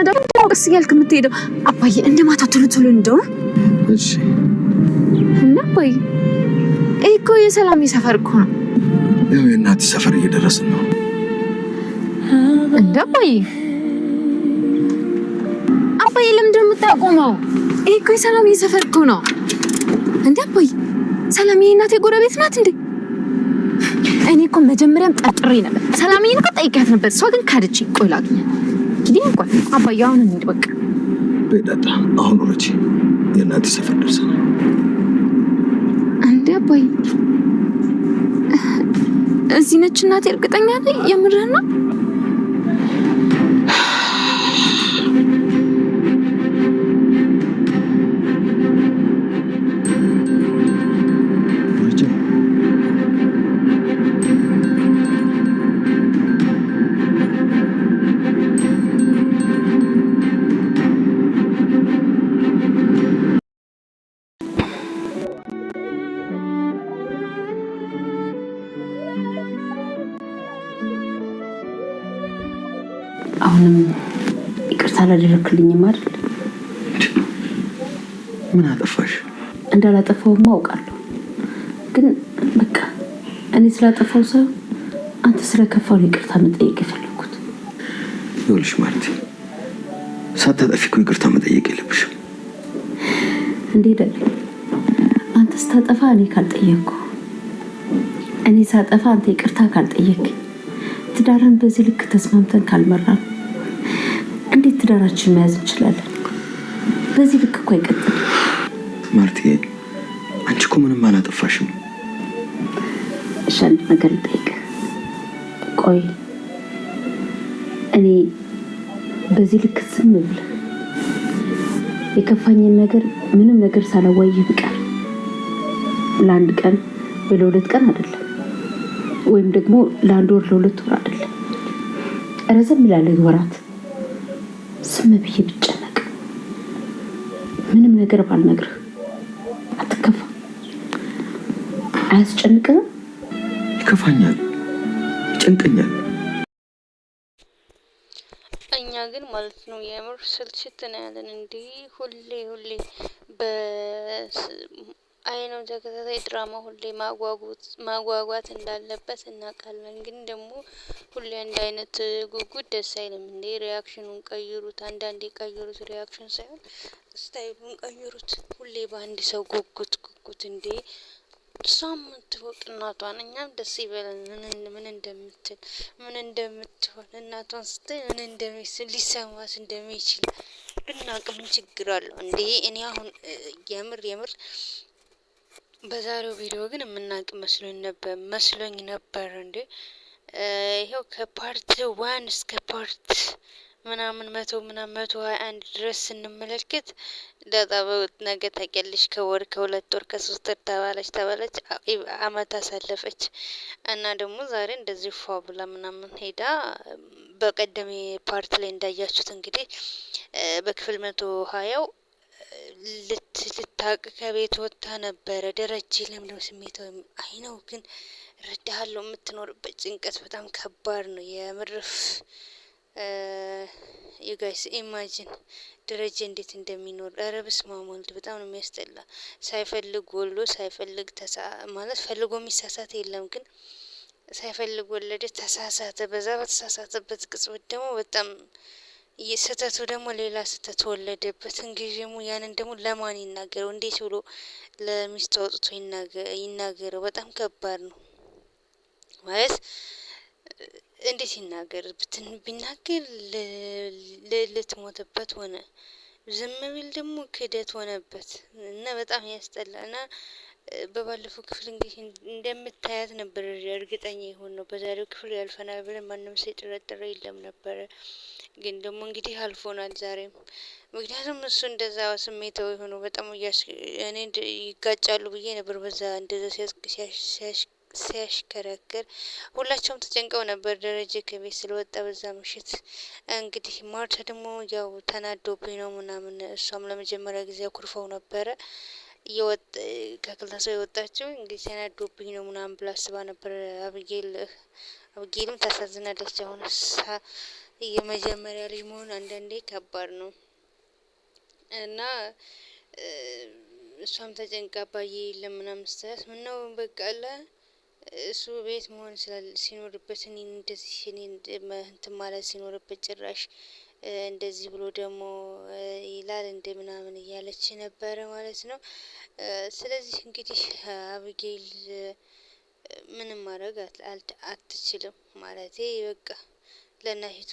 ደግሞ ቀስ እያልክ የምትሄደው አባዬ እንደማታ ቶሎ እንደው እሺ እና አባዬ እኮ የሰላም ሰፈር እኮ ነው። ያው የእናት ሰፈር እየደረስን ነው። እንደ አባዬ ለምንድን ነው የምታቆመው? እኮ የሰላም ሰፈር እኮ ነው። እንደ አባዬ ሰላም የእናቴ ጎረቤት ናት እንዴ? እኔ እኮ መጀመሪያም ጠርጥሬ ነበር። ሰላምዬን እኮ ጠይቂያት ነበር። እሷ ግን ካደች። ቆይ ላግኛት እንግዲህ እንኳን አባዬ አሁን እንሂድ በቃ። በዳጣ አሁን ወረጂ የእናቴ ሰፈር ደርሰናል። እንደ አባዬ እዚህ ነች እናቴ? እርግጠኛ ነኝ? የምርህን ነው? አሁንም ይቅርታ አላደረክልኝም አይደል? ምን አጠፋሽ? እንዳላጠፋውማ አውቃለሁ፣ ግን በቃ እኔ ስላጠፋው ሰው አንተ ስለከፋው ይቅርታ መጠየቅ የፈለኩት። ይኸውልሽ ማርቲ፣ ሳታጠፊ እኮ ይቅርታ መጠየቅ የለብሽም። እንዴት አይደል? አንተ ስታጠፋ እኔ ካልጠየቅኩ፣ እኔ ሳጠፋ አንተ ይቅርታ ካልጠየቅ፣ ትዳርን በዚህ ልክ ተስማምተን ካልመራን እንዴት ትዳራችን መያዝ እንችላለን? በዚህ ልክ እኮ አይቀጥልም። ማርቲ፣ አንቺ እኮ ምንም አላጠፋሽም። እሺ አንድ ነገር ልጠይቅ። ቆይ እኔ በዚህ ልክ ዝም ብለህ የከፋኝን ነገር ምንም ነገር ሳላዋይህ ብቀር ለአንድ ቀን ወይ ለሁለት ቀን አይደለም፣ ወይም ደግሞ ለአንድ ወር ለሁለት ወር አይደለም፣ ረዘም ላለ ወራት ዝም ብዬ ብጨነቅ ምንም ነገር ባልነግርህ አትከፋ? አያስጨንቅም? ይከፋኛል፣ ይጨንቀኛል። እኛ ግን ማለት ነው የምር ስልችት ነው ያለን። እንዴ ሁሌ አይነው ተከታታይ ድራማ ሁሌ ማጓጓት እንዳለበት እናውቃለን። ግን ደግሞ ሁሌ አንድ አይነት ጉጉት ደስ አይልም። እንዴ ሪያክሽኑን ቀይሩት፣ አንዳንዴ ቀይሩት። ሪያክሽን ሳይሆን ስታይሉን ቀይሩት። ሁሌ በአንድ ሰው ጉጉት እንዴ እሷም ትወቅ እናቷን፣ እኛም ደስ ይበለን። ምን እንደምትሆን እናቷን ስታይ ምን እንደሚስል ሊሰማስ እንደሚችል ብናውቅ ምን ችግር አለው እንዴ? እኔ አሁን የምር በዛሬው ቪዲዮ ግን የምናውቅ መስሎኝ ነበር እንዴ። ይኸው ከፓርት 1 እስከ ፓርት ምናምን 121 ድረስ ስንመለከት ዳጣ ነገ ታውቂያለሽ ከሁለት ወር ከ3 ወር ተባለች አመት አሳለፈች እና ደግሞ ዛሬ እንደዚህ ፏ ብላ ምናምን ሄዳ በቀደም ፓርት ላይ እንዳያችሁት እንግዲህ በክፍል 120 ልታቅ ከቤት ወጥታ ነበረ። ደረጀ ለምንድነው ስሜታዊ? አይ ነው ግን እረዳሃለሁ። የምትኖርበት ጭንቀት በጣም ከባድ ነው የምርፍ የጋይስ ኢማጂን ደረጀ እንዴት እንደሚኖር። ኧረ በስመ አብ ወልድ፣ በጣም ነው የሚያስጠላ። ሳይፈልግ ወሎ ሳይፈልግ ማለት ፈልጎ የሚሳሳት የለም፣ ግን ሳይፈልግ ወለደ፣ ተሳሳተ። በዛ በተሳሳተበት ቅጽበት ደግሞ በጣም ስህተቱ ደግሞ ሌላ ስህተት ወለደበት። እንግዲህ ያንን ደግሞ ለማን ይናገረው? እንዴት ብሎ ለሚስቱ አውጥቶ ይናገረው? በጣም ከባድ ነው ማለት እንዴት ይናገር? ቢናገር ልትሞትበት ሆነ፣ ዝም ቢል ደግሞ ክህደት ሆነበት እና በጣም ያስጠላ እና በባለፈው ክፍል እንግዲህ እንደምታያት ነበር እርግጠኛ የሆን ነው። በዛሬው ክፍል ያልፈናል ብለን ማንም ሰው የጠረጠረ የለም ነበረ። ግን ደግሞ እንግዲህ አልፎናል ዛሬም። ምክንያቱም እሱ እንደዛ ስሜታዊ ሆኖ በጣም እኔ ይጋጫሉ ብዬ ነበር። በዛ እንደዛ ሲያሽከረክር ሁላቸውም ተጨንቀው ነበር ደረጀ ከቤት ስለወጣ በዛ ምሽት። እንግዲህ ማርታ ደግሞ ያው ተናዶብኝ ነው ምናምን፣ እሷም ለመጀመሪያ ጊዜ አኩርፈው ነበረ ከክላሷ የወጣችው። እንግዲህ ተናዶብኝ ነው ምናምን ብላ አስባ ነበር። አብጌልም ታሳዝናለች። አሁን የመጀመሪያ ልጅ መሆን አንዳንዴ ከባድ ነው እና እሷም ተጨንቃ አባዬ የለም ምናምን ስትላት ምነው በቃ አለ እሱ ቤት መሆን ሲኖርበት እኔን እንደዚህ እኔን እንትን ማለት ሲኖርበት ጭራሽ እንደዚህ ብሎ ደግሞ ይላል እንደ ምናምን እያለች ነበረ ማለት ነው። ስለዚህ እንግዲህ አብጌል ምንም ማድረግ አትችልም ማለቴ በቃ ለእናቲቱ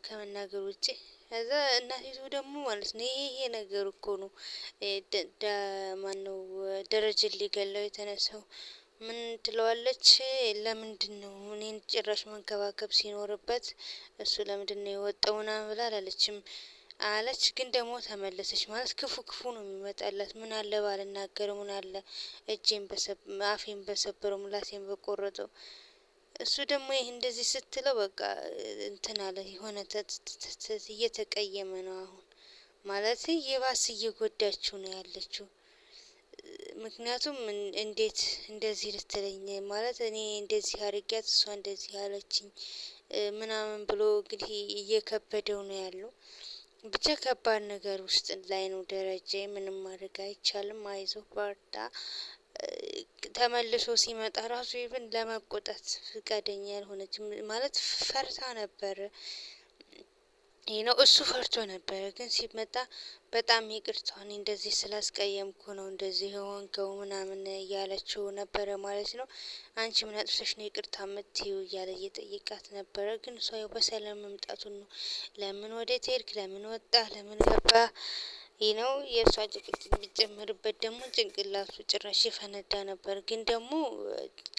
ከመናገር ውጪ ከዛ እናቲቱ ደግሞ ማለት ነው ይሄ ነገር እኮ ነው ማነው ደረጀን ሊገለው የተነሳው ምን ትለዋለች? ለምንድነው እኔን ጭራሽ መንከባከብ ሲኖርበት እሱ ለምንድነው የወጣው ምናምን ብላ አላለችም አለች። ግን ደግሞ ተመለሰች ማለት ክፉ ክፉ ነው የሚመጣላት። ምን አለ ባልናገረው፣ ምን አለ አፌን በሰበረው፣ ምላሴን በቆረጠው። እሱ ደግሞ ይህ እንደዚህ ስትለው በቃ እንትን አለ የሆነ እየተቀየመ ነው አሁን ማለት የባስ እየጎዳችው ነው ያለችው። ምክንያቱም እንዴት እንደዚህ ልትለኝ ማለት እኔ እንደዚህ አድርጊያት እሷ እንደዚህ አለችኝ ምናምን ብሎ እንግዲህ እየከበደው ነው ያለው። ብቻ ከባድ ነገር ውስጥ ላይ ነው ደረጀ። ምንም ማድረግ አይቻልም። አይዞህ በርታ። ተመልሶ ሲመጣ ራሱ ይብን ለመቆጣት ፍቃደኛ ያልሆነች ማለት ፈርታ ነበር። ይሄ ነው እሱ ፈርቶ ነበር። ግን ሲመጣ በጣም ይቅርታውን እንደዚህ ስላስቀየምኩ ነው እንደዚህ የሆንከው ምናምን እያለችው ነበረ ማለት ነው። አንቺ ምን አጥፍተሽ ነው ይቅርታ የምትይው እያለ እየጠየቃት ነበረ። ግን እሷ ያው በሰላም መምጣቱን ነው። ለምን ወዴት ሄድክ፣ ለምን ወጣ፣ ለምን ገባ ይህ ነው የእሷ ጭቅጭቅ የሚጨምርበት ደግሞ ጭንቅላቱ ጭራሽ ይፈነዳ ነበር። ግን ደግሞ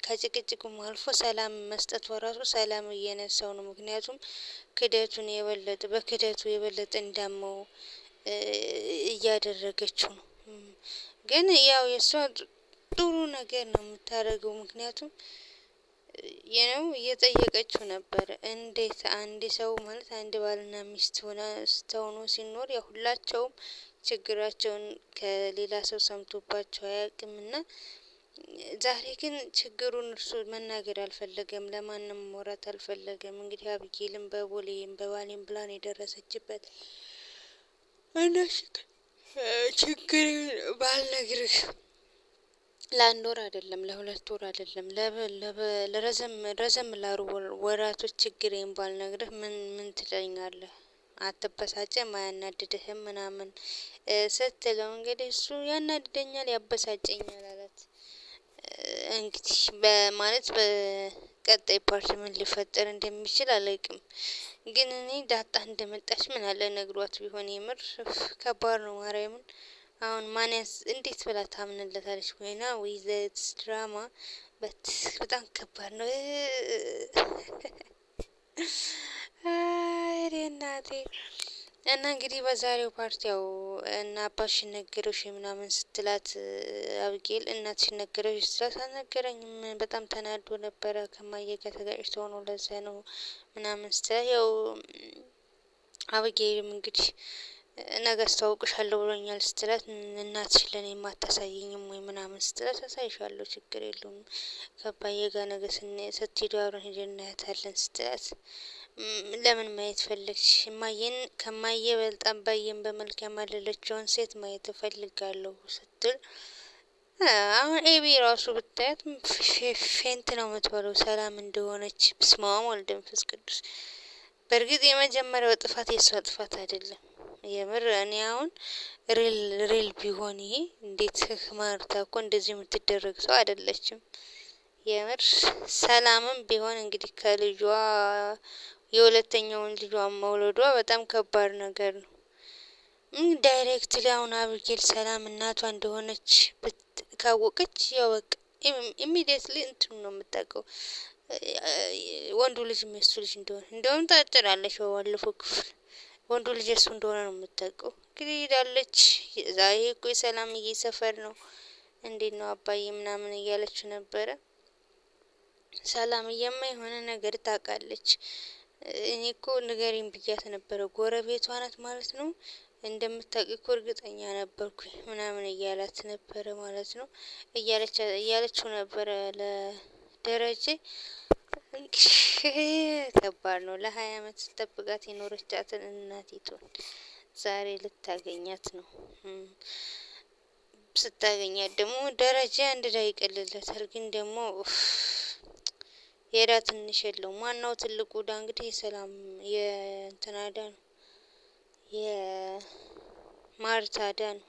ከጭቅጭቁም አልፎ ሰላም መስጠት በራሱ ሰላም እየነሳው ነው። ምክንያቱም ክደቱን የበለጠ በክደቱ የበለጠ እንዳመው እያደረገችው ነው። ግን ያው የእሷ ጥሩ ነገር ነው የምታደርገው። ምክንያቱም የነው እየጠየቀችው ነበር። እንዴት አንድ ሰው ማለት አንድ ባልና ሚስት ሆኖ ሲኖር ያው ሁላቸውም ችግራቸውን ከሌላ ሰው ሰምቶባቸው አያውቅምና ዛሬ ግን ችግሩን እርሱ መናገር አልፈለገም። ለማንም ማውራት አልፈለገም። እንግዲህ አብጌልም በቦሌም በባሌም ብላን የደረሰችበት እና ችግር ባልነግርህ ለአንድ ወር አይደለም ለሁለት ወር አይደለም ለረዘም ላሉ ወራቶች ችግሬን ባልነግርህ ምን ትለኛለህ? አትበሳጭም? አያናድድህም? ምናምን ስትለው እንግዲህ እሱ ያናድደኛል ያበሳጨኛል አላት። እንግዲህ በማለት በቀጣይ ፓርት ምን ሊፈጠር እንደሚችል አላውቅም። ግን እኔ ዳጣ እንደመጣች ምን አለ ነግሯት ቢሆን የምር ከባድ ነው። ማርያምን አሁን ማንያስ እንዴት ብላ ታምንለታለች? ወይና ዊዘት ድራማ በጣም ከባድ ነው። አይ እናቴ እና እንግዲህ በዛሬው ፓርቲ ያው እና አባትሽ ነገረሽ ምናምን ስትላት አብጌል እናትሽ ነገረሽ ስትላት አልነገረኝም በጣም ተናዶ ነበረ ከማየ ጋር ተጋጭተው ነው ለዛ ነው ምናምን ስትላት ያው አብጌልም እንግዲህ ነገ አስተዋውቅሻለሁ ብሎኛል ስትላት እናትሽ ለኔ ማታሳየኝም ወይ ምናምን ስትላት አሳይሻለሁ ችግር የለውም ከአባዬ ጋር ነገ ስትሄዱ አብረን ሄደን እናያታለን ስትላት ለምን ማየት ፈለግሽ? እማዬን ከማየ በልጣ አባዬን በመልክ ያማለለችውን ሴት ማየት እፈልጋለሁ ስትል አሁን ኤቢ ራሱ ብታያት ፌንት ነው የምትበለው ሰላም እንደሆነች። በስመ አብ ወወልድ ወመንፈስ ቅዱስ። በእርግጥ የመጀመሪያው ጥፋት የሷ ጥፋት አይደለም። የምር እኔ አሁን ሪል ቢሆን ይሄ እንዴት ማርታ እኮ እንደዚህ የምትደረግ ሰው አይደለችም። የምር ሰላምም ቢሆን እንግዲህ ከልጇ የሁለተኛውን ልጇን መውለዷ በጣም ከባድ ነገር ነው። ዳይሬክትሊ አሁን አብጌል ሰላም እናቷ እንደሆነች ካወቀች ያው በቃ ኢሚዲየትሊ እንትን ነው የምታውቀው ወንዱ ልጅ የሱ ልጅ እንደውም ታጭራለች። ባለፈው ክፍል ወንዱ ልጅ እሱ እንደሆነ ነው የምታውቀው። እንግዲህ ሄዳለች። ዛሬ እኮ የሰላምዬ ሰፈር ነው እንዴት ነው አባዬ ምናምን እያለችው ነበረ። ሰላምዬማ የሆነ ነገር ታውቃለች። እኔ እኮ ንገሪኝ ብያት ነበረ ጎረቤቷ ናት ማለት ነው እንደምታውቂ እኮ እርግጠኛ ነበርኩኝ ምናምን እያላት ነበረ ማለት ነው እያለችው ነበረ ለደረጀ። ከባድ ነው። ለ20 አመት ስትጠብቃት የኖረቻትን እናቲቱን ዛሬ ልታገኛት ነው። ስታገኛት ደግሞ ደረጃ አንድ ላይ ይቀልለታል። ግን ደግሞ የዳ ትንሽ የለውም። ዋናው ትልቁ ዳ እንግዲህ የሰላም የእንትናዳ ነው የማርታ ዳ ነው።